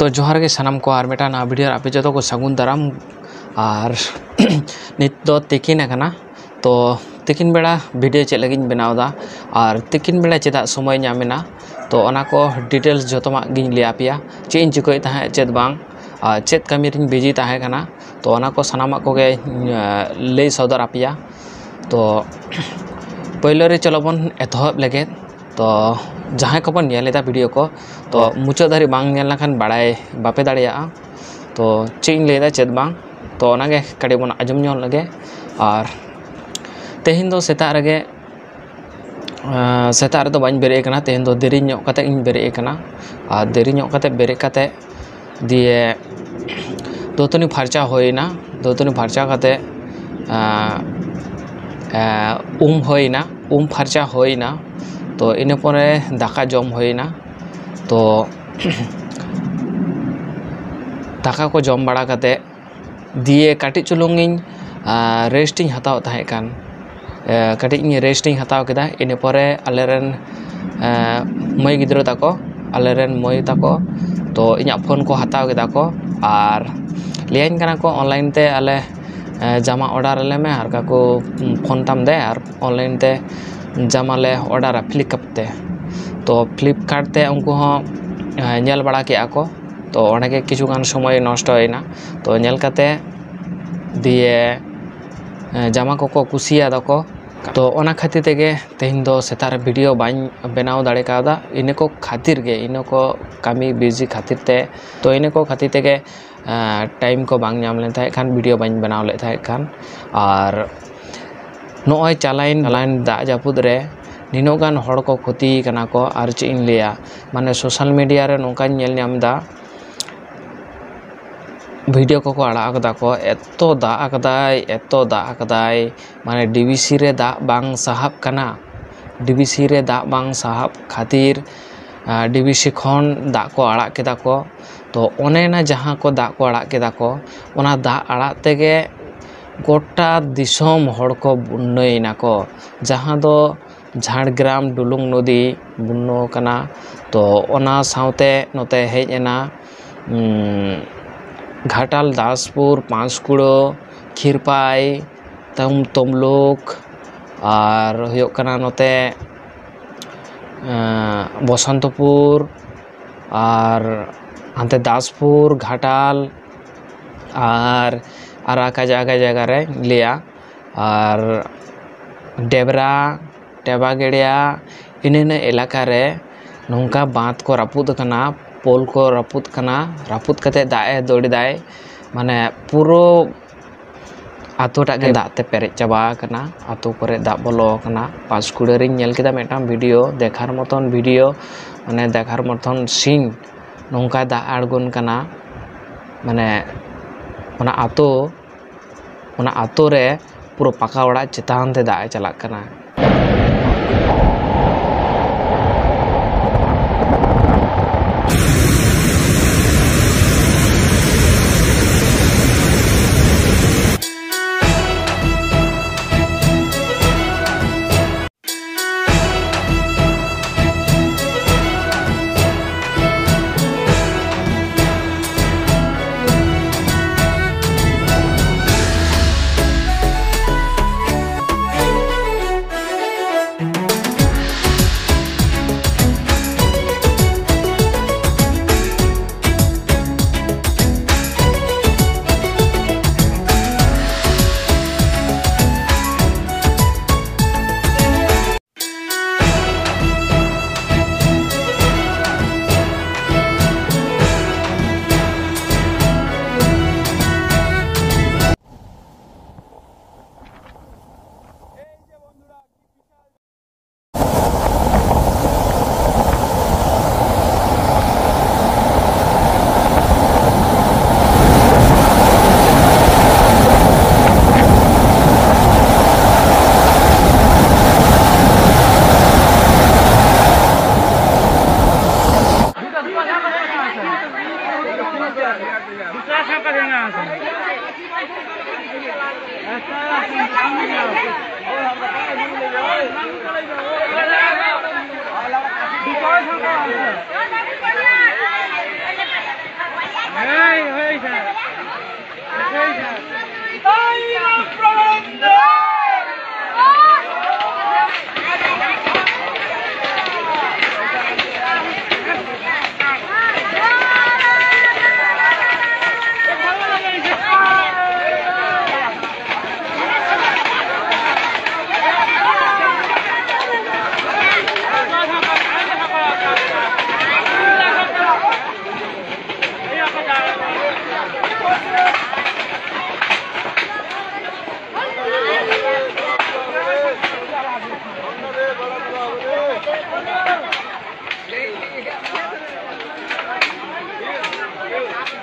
तो जोहार के सानाम को आर मेटा ना वीडियो आपे जो को सगुन दाराम और नित दो तिकिन है तो तिकिन बेड़ा वीडियो चेक लगिन बनावदा और तिकिन बेड़ा चेदा समय नामेना तो ओना को डिटेल्स जोतोमा गिन लिया पिया चेन चिकोय ताहे चेद बांग चेद कमी रिन बिजी ताहे कना तो ओना को सानामा को गे ले सदर आपिया तो पहले रे चलो बन एतहब लगे तो जहाँ को बन नेलेदा वीडियो को तो मुचाद धारी बांग नेल लखान बाड़ाय बापे दाड़िया तो चेन लेदा चेद बांग तो ओनागे कड़ी बन आजम ᱧᱚᱜ लगे और तेहिन दो सेता रगे सेता रे दो बाñ बेरे कना तेहिन दो देरी ᱧᱚᱜ कते इन बेरे कना और देरी ᱧᱚᱜ कते बेरे कते दिए दोतनी फारचा होइना दोतनी फारचा कते होइना फारचा होइना तो इन परे दाका जम होइना तो दाका को जम बड़ा कते दिए काटी चुलुंगिन रेस्टिंग हताव ताहे कान काटी इन रेस्टिंग हताव केदा इन परे आलेरन मई गिद्रो ताको आलेरन मई ताको तो इना फोन को हताव केदा को और लियाइन कना को ऑनलाइन ते आले जामा ऑर्डर ले में हर का को फोन ताम दे और ऑनलाइन ते जामा ले ऑर्डर फ्लिपकार्ट तो फ्लिपकार्ट ते उनको हो नेल बड़ा के आको तो ओने के किछु गान समय नष्ट होइना तो नेल कते दिए जामा को कुसिया दको तो ओना खातिर तेगे तेहिन दो सेतार वीडियो बाñ बनाव दाड़े कादा इनको खातिर गे इनको कामी बिजी खातिर ते तो इनको खातिर तेगे टाइम को बांग नाम लेन थाय खान वीडियो बाñ बनाव ले थाय खान और नोय चालाइन दा जापुद रे निनो गान हड़ को क्षति कना को और चेन लिया माने सोशल मीडिया रे नोका नेल नामदा वीडियो को आड़ा कदा को एतो दा आकदाय माने डीवीसी रे दा बांग साहब कना डीवीसी रे दा बांग साहब खातिर डीवीसी खन दा को आड़ा केदा को तो ओने ना जहां को दा को आड़ा केदा को ओना दा आड़ा तेगे गोटा दिसोम हड़ को बुन्नयना को जहां दो झाड़ग्राम डुलुंग नदी बुन्नो कना तो ओना साउते नोते हेजना घाटाल दासपुर पांचकुड़ो खीरपाई तमलुक और होयकना नोते बसंतपुर और हांते दासपुर घाटाल और आका जगह रे लिया और डेबरा टेबागेड़िया इन इलाका रे नौका बाँध को रापुद कना पोल को रापुद कना रापुद कते दाए दौड़ी दाए माने पूरो आतोटा के दाते पेरे चाबा कना आतो करे दा बोलो कना पांचकुड़े रे नेल केदा मेटाम वीडियो देखार मतन वीडियो माने देखार मतन सीन नौका दा आड़गोन कना माने ओना आतो रे पूरा पाका ओड़ा चेतान ते दाए चला कना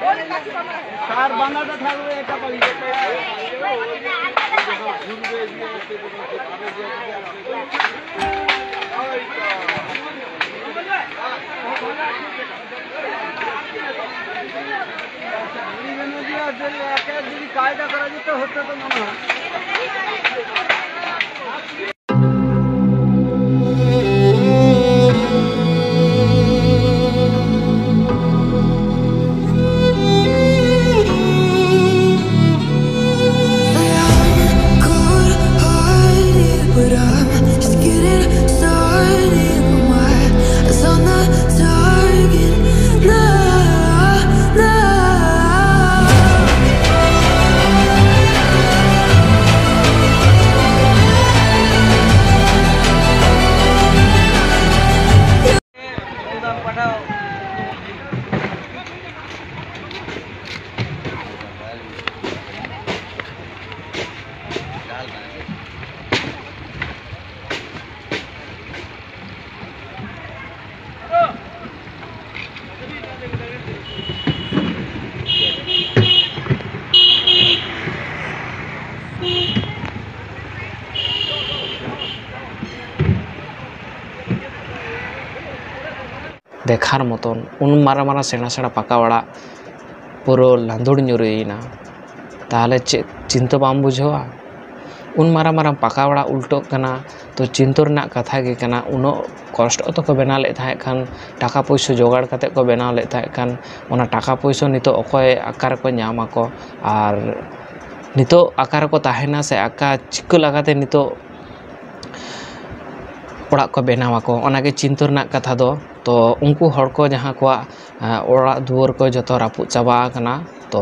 তার বান্দাটা থাকবে এটা পাই যদি কায়দা করা যেত হতো তো মনে হয় देखार मतन उन मारा मारा सेना सेना पाका वाड़ा पुरो लांदुड़ ᱧᱩᱨᱩᱭᱮᱱᱟ ताहले चिंता बाम बुझावा उन मारा मारा पाका वाड़ा उल्टोग कना तो चिंता रना कथा गे कना उनो कष्ट तो को बेना ले थाहे खान टाका पैसा जोगाड़ कते को बेना ले थाहे खान ओना टाका पैसा नितो अकय आकार को ᱧᱟᱢᱟ को आर नितो आकार को ताहेना से आका चिक्को लगाते नितो ओड़ा को बेनावा को ओनागे चिंता रना कथा दो तो उनको हड़ को जहाँ को ओड़ा दुआर को जो रापुद चाबा कना तो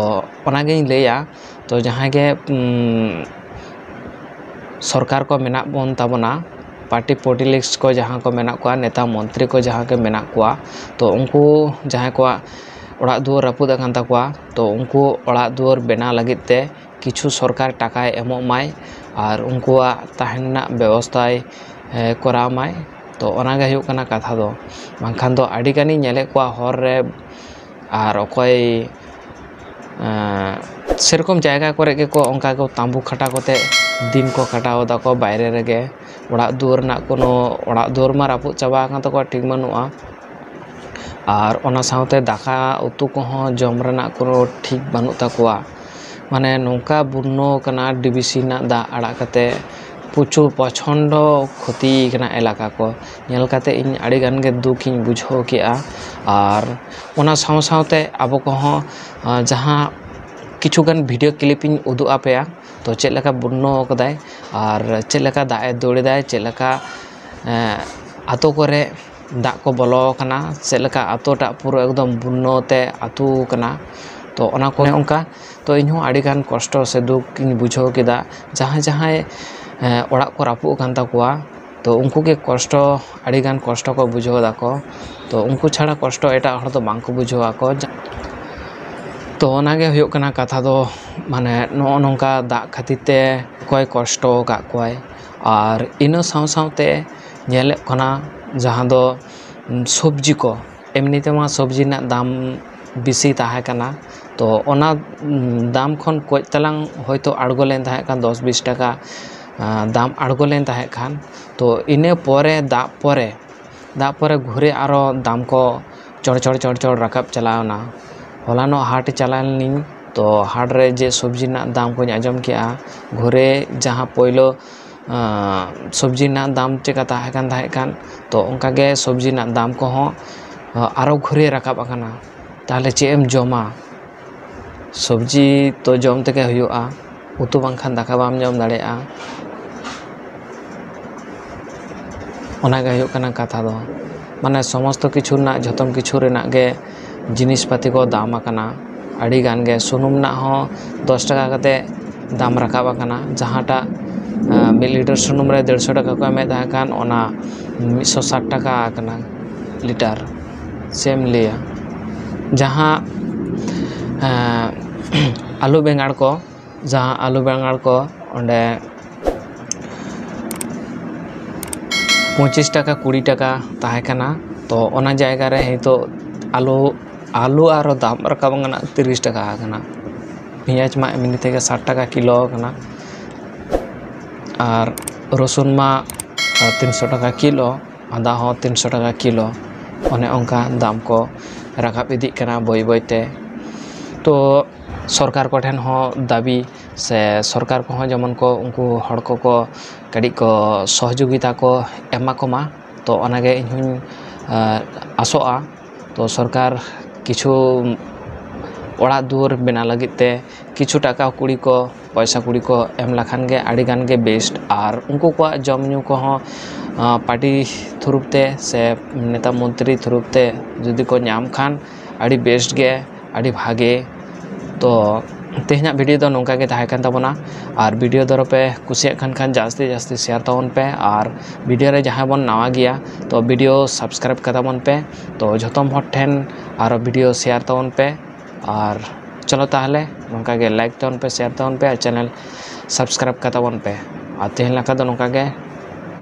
ओनागे लैया तो जहाँ के सरकार को मेना बन ताबना पार्टी पॉलिटिक्स को जहाँ को मेना को नेता मंत्री को जहाँ के मेना को तो उनको जहाँ को ओड़ा दुआर रापुद कान ताकुआ तो उनको ओड़ा दुआर बेना लगित ते किछु सरकार टाकाय एमो माय और उनको ताहेना व्यवस्थाय कराव माय तो ओनागे हुयुग कना कथा दो बांखान दो आडी गानी नेले को हर रे और अकय सेरकम जायगा करे के को अंका को तांबू खटा कोते दिन को खटाव दाको बायरे रेगे ओड़ा दुआर ना कोनो ओड़ा दुआर मा रापुद चाबा कान ताको ठीक बानुआ और ओना साउते दाका उतु को जम रना कोनो ठीक बानु ताकुआ माने नोंका बुन्नो कना डीबीसी ना दा आड़ा कते प्रचुर प्रचंड क्षति एलाका को नेल काते इन आड़ी गान गे दुख इन बुझाव केआ और ओना साव सावते आबो को जहाँ किछुगान वीडियो क्लिप इन उदुग आपेया तो चेलका बुन्नो कदाय और चेलका दाए दौड़ेदाय चेलका आतो करे दा को बोलो कना चेलका आतोटा पूरा एकदम बुन्नोते आतु कना तो ओना को ओंका तो इन आड़ी गान कष्ट से दुख इन बुझाव केदा जहाँ जहाँ ओड़ा को रापुद कान ताकुआ तो उनको के कष्ट आड़ी गान कष्ट को बुझाव दाको तो उनको छाड़ा कष्ट एटा हर तो बांग को बुझावा को तो ओनागे हुयुग कना कथा दो माने नो नोंका दा खातिर ते कोय कष्ट का कोय और इनो साव सावते नेले कना जहाँ दो सब्जी को एमनी तेमा सब्जी ना दाम बेसी ताहे कना तो ओना दाम खन कोय तलांग होयतो आड़गो लेन ताहे कान 10-20 टाका दाम आड़गो लेन ताहे खान तो इने परे दा परे घुरे आरो दाम को चढ़ राकब चलावना हलानो हाट चलानी तो हाट रे जे सब्जी ना दाम को आजम किया घुरे जहाँ पहिलो सब्जी ना दाम चेका ताहे कान तो उनका गे सब्जी ना दाम को आरो घुरे राकब आकना ताहले चेम जमा सब्जी तो जम तके हुयुआ उतु बांखान दाका बाम जम दाड़ेआ ओनागे हुयुग कना कथा दो माने समस्त किछु ना जतम किछु रेना गे जिनिस पाती को दाम आकना आड़ी गान गे सुनुम ना हो 10 टाका कते दाम राकाब आकना जहाँटा 1 लिटर सुनुम रे 150 टाका को एमे दाकान ओना 160 टाका आकना लिटर सेम लिया जहाँ आलू बेंगाड़ को जहाँ आलू बेंगाड़ को ओंडे 25 टाका 20 टाका ताहे कना तो ओना जायगा रे तो आलू आलू आरो दाम रकाब गना 30 टाका आकना पेंयाज मा एमनि तेगे 60 टाका किलो आकना और रसुन मा 300 टाका किलो आदा हो 300 टाका किलो ओने ओंका दाम को राकाब इदी कना बय बयते तो सरकार को ठेन हो दाबी से सरकार को जेमन को उनको हड़ को कड़ी को सहयोगिता को एमा कोमा तो ओनागे इहुं आसोआ तो सरकार किछु ओड़ा दुआर बना लगिते किछु टाका कुड़ी को पैसा कुड़ी को एम लखान गे आड़ी गान गे बेस्ट और उनको को जम न्यू को हो पार्टी थ्रुते से नेता मंत्री थ्रुते जुदी को नाम खान आड़ी बेस्ट गे आड़ी भागे तो तेहना वीडियो दो नोंका गे ताहे कान ताबोना और वीडियो दरो पे कुसिया खान जास्ती जास्ती शेयर ताबोन पे और वीडियो रे जहां बन नवा गया तो वीडियो सब्सक्राइब कताबोन पे तो जतम हट ठेन और वीडियो शेयर ताबोन पे और चलो ताहले नोंका गे लाइक ताबोन पे शेयर ताबोन पे और चैनल सब्सक्राइब कताबोन पे और तेहन लका दो नोंका गे